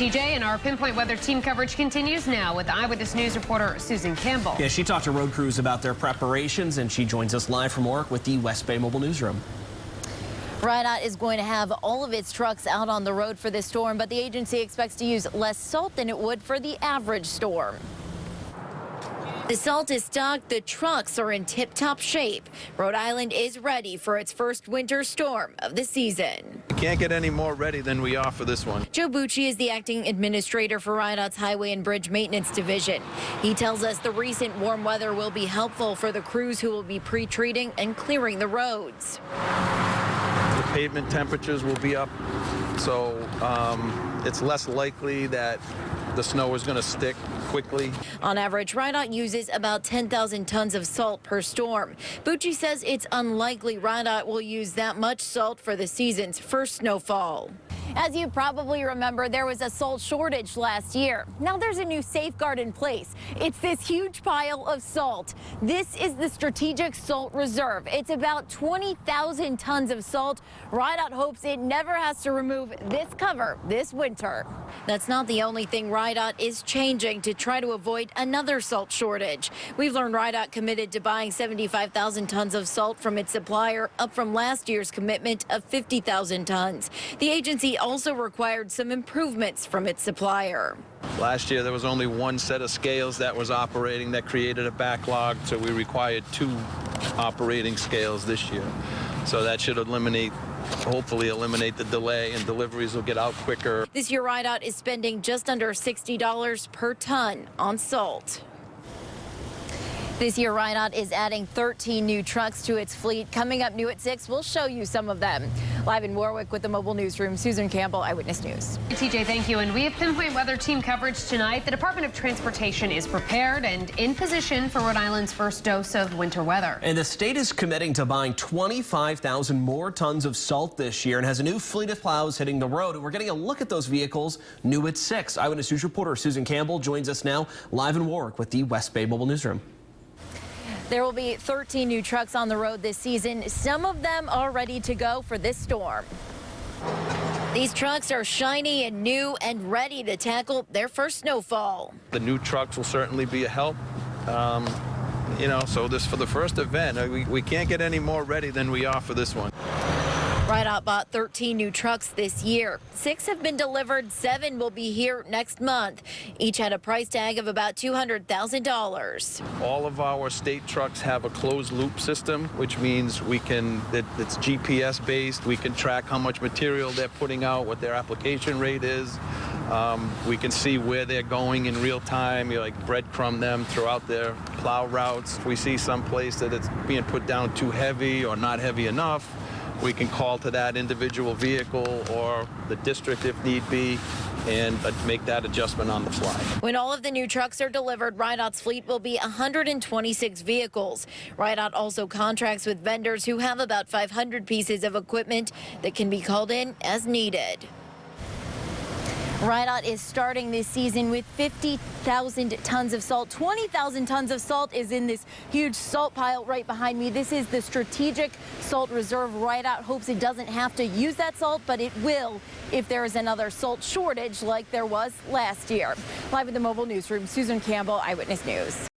TJ, and our Pinpoint Weather Team coverage continues now with Eyewitness News reporter Susan Campbell. Yeah, she talked to road crews about their preparations, and she joins us live from work with the West Bay Mobile Newsroom. RIDOT is going to have all of its trucks out on the road for this storm, but the agency expects to use less salt than it would for the average storm. The salt is stocked, the trucks are in tip-top shape. Rhode Island is ready for its first winter storm of the season. We can't get any more ready than we are for this one. Joe Bucci is the acting administrator for RIDOT's Highway and Bridge Maintenance Division. He tells us the recent warm weather will be helpful for the crews who will be pre-treating and clearing the roads. The pavement temperatures will be up, so it's less likely that the snow is going to stick quickly. On average, RIDOT uses about 10,000 tons of salt per storm. Bucci says it's unlikely RIDOT will use that much salt for the season's first snowfall. As you probably remember, there was a salt shortage last year. Now there's a new safeguard in place. It's this huge pile of salt. This is the Strategic Salt Reserve. It's about 20,000 tons of salt. RIDOT hopes it never has to remove this cover this winter. That's not the only thing RIDOT is changing to try to avoid another salt shortage. We've learned RIDOT committed to buying 75,000 tons of salt from its supplier, up from last year's commitment of 50,000 tons. The agency also required some improvements from its supplier. Last year there was only one set of scales that was operating that created a backlog, so we required 2 operating scales this year. So that should hopefully eliminate the delay, and deliveries will get out quicker. This year RIDOT is spending just under $60 per ton on salt. This year, RIDOT is adding 13 new trucks to its fleet. Coming up new at 6, we'll show you some of them. Live in Warwick with the Mobile Newsroom, Susan Campbell, Eyewitness News. TJ, thank you. And we have Pinpoint Weather Team coverage tonight. The Department of Transportation is prepared and in position for Rhode Island's first dose of winter weather. And the state is committing to buying 25,000 more tons of salt this year and has a new fleet of plows hitting the road. And we're getting a look at those vehicles new at 6. Eyewitness News reporter Susan Campbell joins us now live in Warwick with the West Bay Mobile Newsroom. There will be 13 new trucks on the road this season. Some of them are ready to go for this storm. These trucks are shiny and new and ready to tackle their first snowfall. The new trucks will certainly be a help. So this for the first event, we can't get any more ready than we are for this one. RIDOT bought 13 new trucks this year. 6 have been delivered. 7 will be here next month. Each had a price tag of about $200,000. All of our state trucks have a closed loop system, which means it's GPS based. We can track how much material they're putting out, what their application rate is. We can see where they're going in real time. You breadcrumb them throughout their plow routes. If we see someplace that it's being put down too heavy or not heavy enough, we can call to that individual vehicle or the district if need be and make that adjustment on the fly. When all of the new trucks are delivered, RIDOT's fleet will be 126 vehicles. RIDOT also contracts with vendors who have about 500 pieces of equipment that can be called in as needed. RIDOT is starting this season with 50,000 tons of salt. 20,000 tons of salt is in this huge salt pile right behind me. This is the Strategic Salt Reserve. RIDOT hopes it doesn't have to use that salt, but it will if there is another salt shortage like there was last year. Live in the Mobile Newsroom, Susan Campbell, Eyewitness News.